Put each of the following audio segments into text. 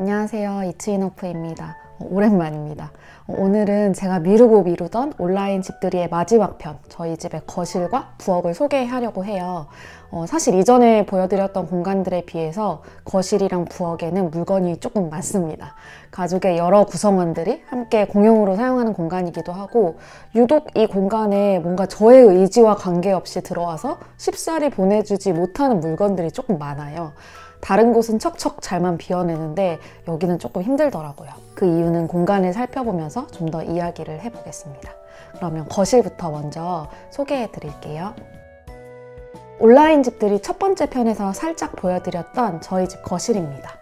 안녕하세요, 이츠인오프입니다. 오랜만입니다. 오늘은 제가 미루고 미루던 온라인 집들이의 마지막 편, 저희 집의 거실과 부엌을 소개하려고 해요. 사실 이전에 보여드렸던 공간들에 비해서 거실이랑 부엌에는 물건이 조금 많습니다. 가족의 여러 구성원들이 함께 공용으로 사용하는 공간이기도 하고, 유독 이 공간에 뭔가 저의 의지와 관계없이 들어와서 쉽사리 보내주지 못하는 물건들이 조금 많아요. 다른 곳은 척척 잘만 비워내는데 여기는 조금 힘들더라고요. 그 이유는 공간을 살펴보면서 좀 더 이야기를 해보겠습니다. 그러면 거실부터 먼저 소개해 드릴게요. 온라인 집들이 첫 번째 편에서 살짝 보여드렸던 저희 집 거실입니다.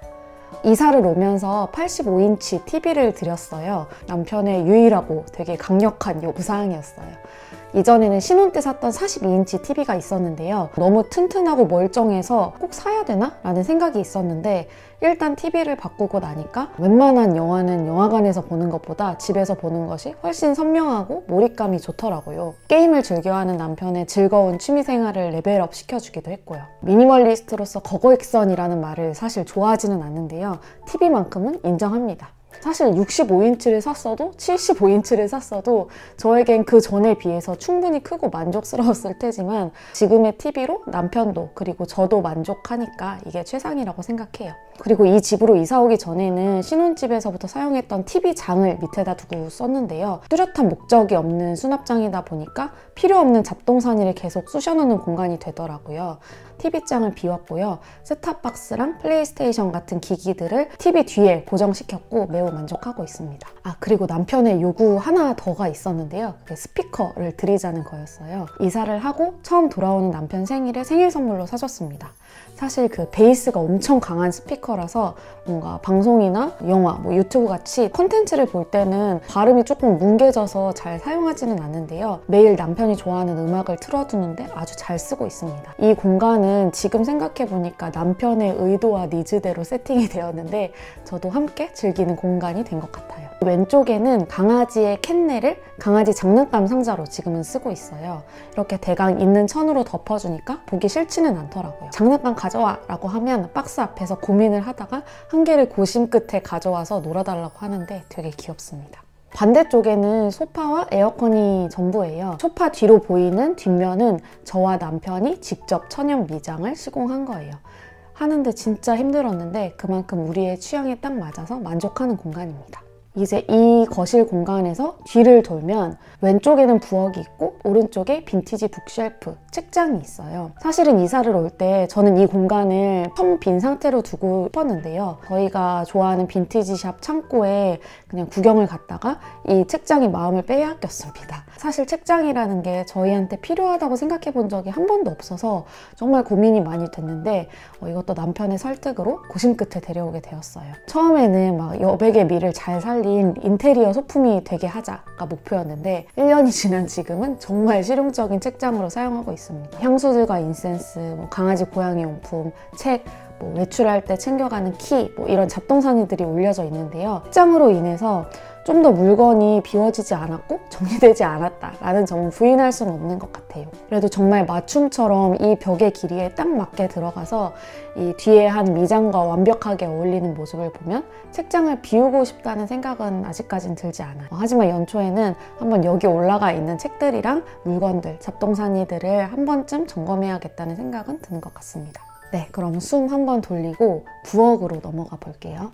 이사를 오면서 85인치 TV를 드렸어요. 남편의 유일하고 되게 강력한 요구사항이었어요. 이전에는 신혼 때 샀던 42인치 TV가 있었는데요. 너무 튼튼하고 멀쩡해서 꼭 사야 되나? 라는 생각이 있었는데 일단 TV를 바꾸고 나니까 웬만한 영화는 영화관에서 보는 것보다 집에서 보는 것이 훨씬 선명하고 몰입감이 좋더라고요. 게임을 즐겨하는 남편의 즐거운 취미생활을 레벨업 시켜주기도 했고요. 미니멀리스트로서 거거익선이라는 말을 사실 좋아하지는 않는데요. TV만큼은 인정합니다. 사실 65인치를 샀어도 75인치를 샀어도 저에겐 그 전에 비해서 충분히 크고 만족스러웠을 테지만 지금의 TV로 남편도 그리고 저도 만족하니까 이게 최상이라고 생각해요. 그리고 이 집으로 이사 오기 전에는 신혼집에서부터 사용했던 TV장을 밑에다 두고 썼는데요. 뚜렷한 목적이 없는 수납장이다 보니까 필요 없는 잡동사니를 계속 쑤셔놓는 공간이 되더라고요. TV장을 비웠고요. 셋탑박스랑 플레이스테이션 같은 기기들을 TV 뒤에 고정시켰고 매우 만족하고 있습니다. 그리고 남편의 요구 하나 더가 있었는데요. 그게 스피커를 드리자는 거였어요. 이사를 하고 처음 돌아오는 남편 생일에 생일 선물로 사줬습니다. 사실 그 베이스가 엄청 강한 스피커라서 뭔가 방송이나 영화, 유튜브 같이 콘텐츠를 볼 때는 발음이 조금 뭉개져서 잘 사용하지는 않는데요. 매일 남편이 좋아하는 음악을 틀어두는데 아주 잘 쓰고 있습니다. 이 공간은 지금 생각해보니까 남편의 의도와 니즈대로 세팅이 되었는데 저도 함께 즐기는 공간이 된 것 같아요. 왼쪽에는 강아지의 캔넬을 강아지 장난감 상자로 지금은 쓰고 있어요. 이렇게 대강 있는 천으로 덮어주니까 보기 싫지는 않더라고요. 장난감 가져와 라고 하면 박스 앞에서 고민을 하다가 한 개를 고심 끝에 가져와서 놀아달라고 하는데 되게 귀엽습니다. 반대쪽에는 소파와 에어컨이 전부예요. 소파 뒤로 보이는 뒷면은 저와 남편이 직접 천연 미장을 시공한 거예요. 하는데 진짜 힘들었는데 그만큼 우리의 취향에 딱 맞아서 만족하는 공간입니다. 이제 이 거실 공간에서 뒤를 돌면 왼쪽에는 부엌이 있고 오른쪽에 빈티지 북쉘프, 책장이 있어요. 사실은 이사를 올 때 저는 이 공간을 텅 빈 상태로 두고 싶었는데요. 저희가 좋아하는 빈티지 샵 창고에 그냥 구경을 갔다가 이 책장이 마음을 빼앗겼습니다. 사실 책장이라는 게 저희한테 필요하다고 생각해 본 적이 한 번도 없어서 정말 고민이 많이 됐는데 이것도 남편의 설득으로 고심 끝에 데려오게 되었어요. 처음에는 막 여백의 미를 잘 살린 인테리어 소품이 되게 하자가 목표였는데 1년이 지난 지금은 정말 실용적인 책장으로 사용하고 있습니다. 향수들과 인센스, 강아지 고양이 용품, 책, 외출할 때 챙겨가는 키, 이런 잡동사니들이 올려져 있는데요. 책장으로 인해서 좀 더 물건이 비워지지 않았고 정리되지 않았다라는 점은 부인할 수는 없는 것 같아요. 그래도 정말 맞춤처럼 이 벽의 길이에 딱 맞게 들어가서 이 뒤에 한 미장과 완벽하게 어울리는 모습을 보면 책장을 비우고 싶다는 생각은 아직까진 들지 않아요. 하지만 연초에는 한번 여기 올라가 있는 책들이랑 물건들, 잡동사니들을 한 번쯤 점검해야겠다는 생각은 드는 것 같습니다. 네, 그럼 숨 한번 돌리고 부엌으로 넘어가 볼게요.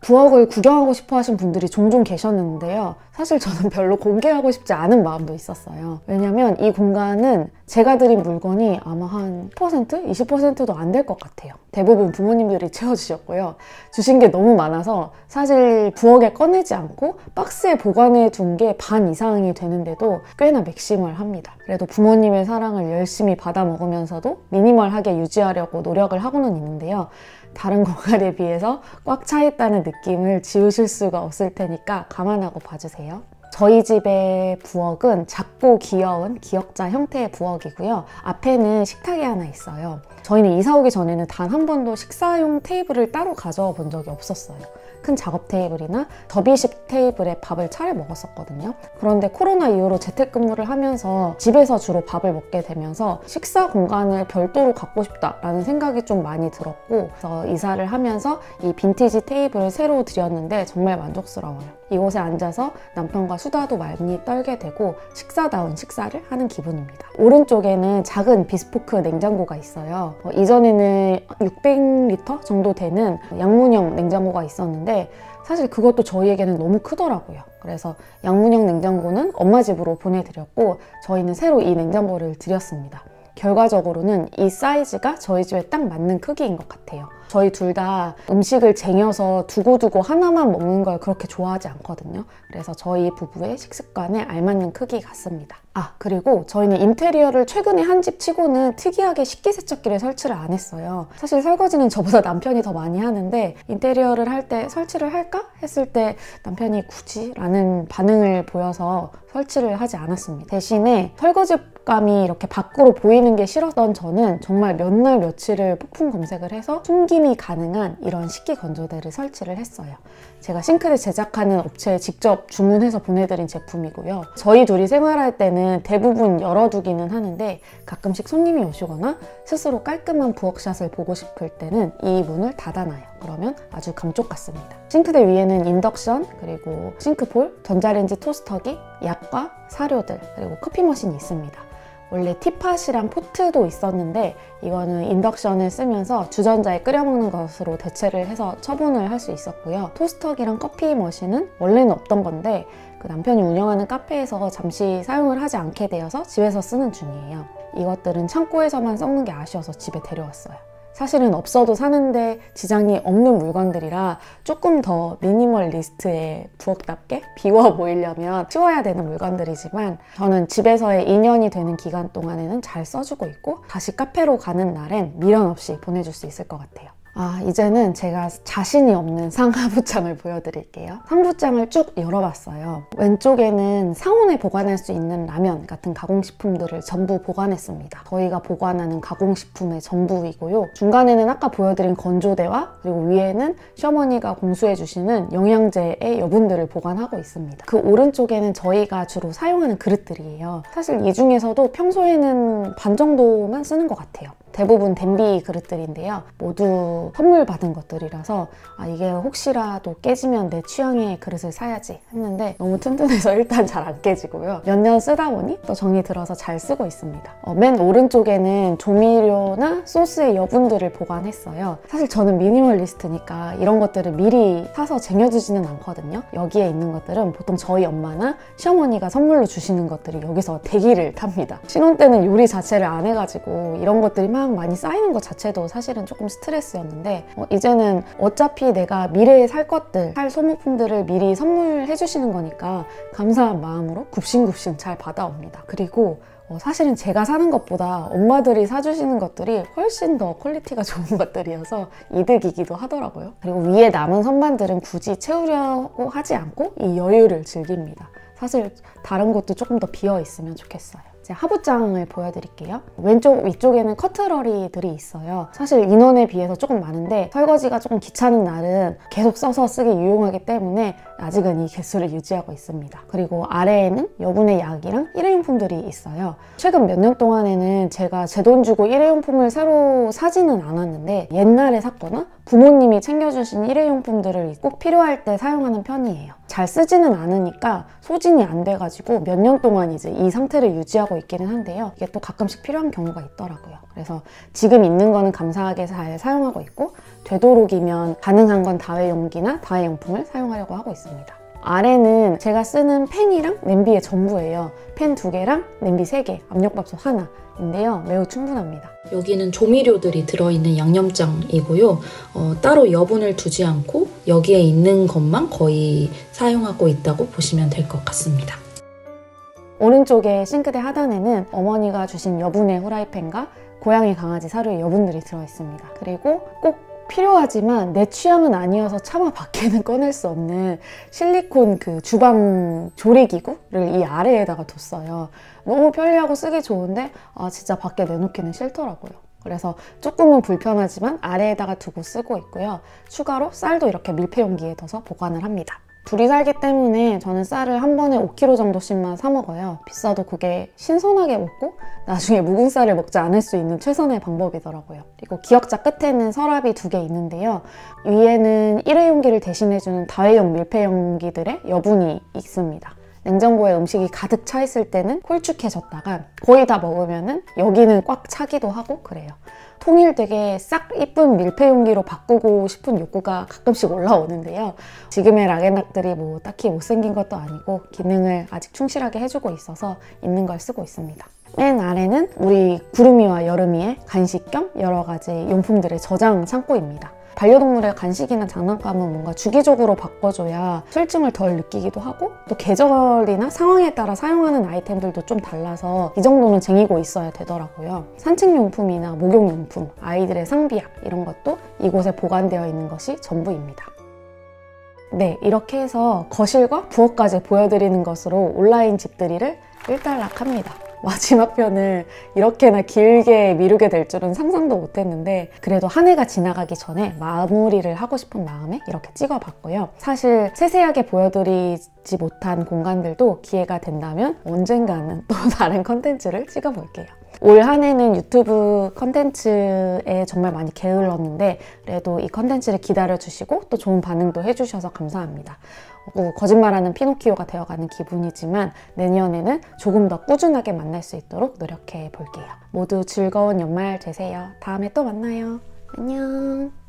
부엌을 구경하고 싶어 하신 분들이 종종 계셨는데요. 사실 저는 별로 공개하고 싶지 않은 마음도 있었어요. 왜냐면 이 공간은 제가 드린 물건이 아마 한 10%? 20%도 안 될 것 같아요. 대부분 부모님들이 채워주셨고요. 주신 게 너무 많아서 사실 부엌에 꺼내지 않고 박스에 보관해 둔 게 반 이상이 되는데도 꽤나 맥시멀합니다. 그래도 부모님의 사랑을 열심히 받아 먹으면서도 미니멀하게 유지하려고 노력을 하고는 있는데요. 다른 공간에 비해서 꽉 차 있다는 느낌을 지우실 수가 없을 테니까 감안하고 봐주세요. 저희 집의 부엌은 작고 귀여운 기역자 형태의 부엌이고요. 앞에는 식탁이 하나 있어요. 저희는 이사 오기 전에는 단 한 번도 식사용 테이블을 따로 가져와 본 적이 없었어요. 큰 작업 테이블이나 더비식 테이블에 밥을 차려 먹었었거든요. 그런데 코로나 이후로 재택근무를 하면서 집에서 주로 밥을 먹게 되면서 식사 공간을 별도로 갖고 싶다라는 생각이 좀 많이 들었고, 그래서 이사를 하면서 이 빈티지 테이블을 새로 들였는데 정말 만족스러워요. 이곳에 앉아서 남편과 수다도 많이 떨게 되고 식사다운 식사를 하는 기분입니다. 오른쪽에는 작은 비스포크 냉장고가 있어요. 이전에는 600리터 정도 되는 양문형 냉장고가 있었는데 사실 그것도 저희에게는 너무 크더라고요. 그래서 양문형 냉장고는 엄마 집으로 보내드렸고 저희는 새로 이 냉장고를 들였습니다. 결과적으로는 이 사이즈가 저희 집에 딱 맞는 크기인 것 같아요. 저희 둘 다 음식을 쟁여서 두고두고 하나만 먹는 걸 그렇게 좋아하지 않거든요. 그래서 저희 부부의 식습관에 알맞는 크기 같습니다. 그리고 저희는 인테리어를 최근에 한 집 치고는 특이하게 식기세척기를 설치를 안 했어요. 사실 설거지는 저보다 남편이 더 많이 하는데 인테리어를 할 때 설치를 할까? 했을 때 남편이 굳이? 라는 반응을 보여서 설치를 하지 않았습니다. 대신에 설거지감이 이렇게 밖으로 보이는 게 싫었던 저는 정말 몇 날 며칠을 폭풍 검색을 해서 숨김이 가능한 이런 식기 건조대를 설치를 했어요. 제가 싱크대 제작하는 업체에 직접 주문해서 보내드린 제품이고요. 저희 둘이 생활할 때는 대부분 열어두기는 하는데 가끔씩 손님이 오시거나 스스로 깔끔한 부엌샷을 보고 싶을 때는 이 문을 닫아놔요. 그러면 아주 감쪽 같습니다. 싱크대 위에는 인덕션, 그리고 싱크볼, 전자레인지 토스터기, 약과 사료들, 그리고 커피 머신이 있습니다. 원래 티팟이랑 포트도 있었는데 이거는 인덕션을 쓰면서 주전자에 끓여 먹는 것으로 대체를 해서 처분을 할 수 있었고요. 토스터기랑 커피 머신은 원래는 없던 건데 그 남편이 운영하는 카페에서 잠시 사용을 하지 않게 되어서 집에서 쓰는 중이에요. 이것들은 창고에서만 썩는 게 아쉬워서 집에 데려왔어요. 사실은 없어도 사는데 지장이 없는 물건들이라 조금 더 미니멀리스트의 부엌답게 비워 보이려면 치워야 되는 물건들이지만 저는 집에서의 2년이 되는 기간 동안에는 잘 써주고 있고 다시 카페로 가는 날엔 미련 없이 보내줄 수 있을 것 같아요. 이제는 제가 자신이 없는 상하부장을 보여드릴게요. 상부장을 쭉 열어봤어요. 왼쪽에는 상온에 보관할 수 있는 라면 같은 가공식품들을 전부 보관했습니다. 저희가 보관하는 가공식품의 전부이고요. 중간에는 아까 보여드린 건조대와 그리고 위에는 시어머니가 공수해주시는 영양제의 여분들을 보관하고 있습니다. 그 오른쪽에는 저희가 주로 사용하는 그릇들이에요. 사실 이 중에서도 평소에는 반 정도만 쓰는 것 같아요. 대부분 덴비 그릇들인데요. 모두 선물 받은 것들이라서 이게 혹시라도 깨지면 내 취향의 그릇을 사야지 했는데 너무 튼튼해서 일단 잘 안 깨지고요. 몇 년 쓰다 보니 또 정이 들어서 잘 쓰고 있습니다. 맨 오른쪽에는 조미료나 소스의 여분들을 보관했어요. 사실 저는 미니멀리스트니까 이런 것들을 미리 사서 쟁여두지는 않거든요. 여기에 있는 것들은 보통 저희 엄마나 시어머니가 선물로 주시는 것들이 여기서 대기를 탑니다. 신혼 때는 요리 자체를 안 해가지고 이런 것들이 막 많이 쌓이는 것 자체도 사실은 조금 스트레스였는데 이제는 어차피 내가 미래에 살 것들, 살 소모품들을 미리 선물해 주시는 거니까 감사한 마음으로 굽신굽신 잘 받아옵니다. 그리고 사실은 제가 사는 것보다 엄마들이 사주시는 것들이 훨씬 더 퀄리티가 좋은 것들이어서 이득이기도 하더라고요. 그리고 위에 남은 선반들은 굳이 채우려고 하지 않고 이 여유를 즐깁니다. 사실 다른 곳도 조금 더 비어 있으면 좋겠어요. 제 하부장을 보여드릴게요. 왼쪽 위쪽에는 커트러리들이 있어요. 사실 인원에 비해서 조금 많은데 설거지가 조금 귀찮은 날은 계속 써서 쓰기 유용하기 때문에 아직은 이 개수를 유지하고 있습니다. 그리고 아래에는 여분의 약이랑 일회용품들이 있어요. 최근 몇 년 동안에는 제가 제 돈 주고 일회용품을 새로 사지는 않았는데 옛날에 샀거나 부모님이 챙겨주신 일회용품들을 꼭 필요할 때 사용하는 편이에요. 잘 쓰지는 않으니까 소진이 안 돼가지고 몇 년 동안 이제 이 상태를 유지하고 있기는 한데요. 이게 또 가끔씩 필요한 경우가 있더라고요. 그래서 지금 있는 거는 감사하게 잘 사용하고 있고 되도록이면 가능한 건 다회용기나 다회용품을 사용하려고 하고 있습니다. 아래는 제가 쓰는 팬이랑 냄비의 전부예요. 팬 2개랑 냄비 3개, 압력밥솥 하나인데요. 매우 충분합니다. 여기는 조미료들이 들어있는 양념장이고요. 따로 여분을 두지 않고 여기에 있는 것만 거의 사용하고 있다고 보시면 될 것 같습니다. 오른쪽에 싱크대 하단에는 어머니가 주신 여분의 후라이팬과 고양이 강아지 사료의 여분들이 들어있습니다. 그리고 꼭 필요하지만 내 취향은 아니어서 차마 밖에는 꺼낼 수 없는 실리콘 그 주방 조리기구를 이 아래에다가 뒀어요. 너무 편리하고 쓰기 좋은데 진짜 밖에 내놓기는 싫더라고요. 그래서 조금은 불편하지만 아래에다가 두고 쓰고 있고요. 추가로 쌀도 이렇게 밀폐용기에 넣어서 보관을 합니다. 둘이 살기 때문에 저는 쌀을 한 번에 5kg 정도씩만 사 먹어요. 비싸도 그게 신선하게 먹고 나중에 묵은 쌀을 먹지 않을 수 있는 최선의 방법이더라고요. 그리고 기역자 끝에는 서랍이 2개 있는데요. 위에는 일회용기를 대신해주는 다회용 밀폐용기들의 여분이 있습니다. 냉장고에 음식이 가득 차 있을 때는 홀쭉해졌다가 거의 다 먹으면은 여기는 꽉 차기도 하고 그래요. 통일되게 싹 이쁜 밀폐용기로 바꾸고 싶은 욕구가 가끔씩 올라오는데요. 지금의 락앤락들이 뭐 딱히 못생긴 것도 아니고 기능을 아직 충실하게 해주고 있어서 있는 걸 쓰고 있습니다. 맨 아래는 우리 구름이와 여름이의 간식 겸 여러 가지 용품들의 저장 창고입니다. 반려동물의 간식이나 장난감은 뭔가 주기적으로 바꿔줘야 수혈증을 덜 느끼기도 하고 또 계절이나 상황에 따라 사용하는 아이템들도 좀 달라서 이 정도는 쟁이고 있어야 되더라고요. 산책용품이나 목욕용품, 아이들의 상비약 이런 것도 이곳에 보관되어 있는 것이 전부입니다. 네, 이렇게 해서 거실과 부엌까지 보여드리는 것으로 온라인 집들이를 일단락합니다. 마지막 편을 이렇게나 길게 미루게 될 줄은 상상도 못했는데 그래도 한 해가 지나가기 전에 마무리를 하고 싶은 마음에 이렇게 찍어봤고요. 사실 세세하게 보여드리지 못한 공간들도 기회가 된다면 언젠가는 또 다른 컨텐츠를 찍어볼게요. 올 한 해는 유튜브 컨텐츠에 정말 많이 게을렀는데 그래도 이 컨텐츠를 기다려주시고 또 좋은 반응도 해주셔서 감사합니다. 거짓말하는 피노키오가 되어가는 기분이지만 내년에는 조금 더 꾸준하게 만날 수 있도록 노력해 볼게요. 모두 즐거운 연말 되세요. 다음에 또 만나요. 안녕.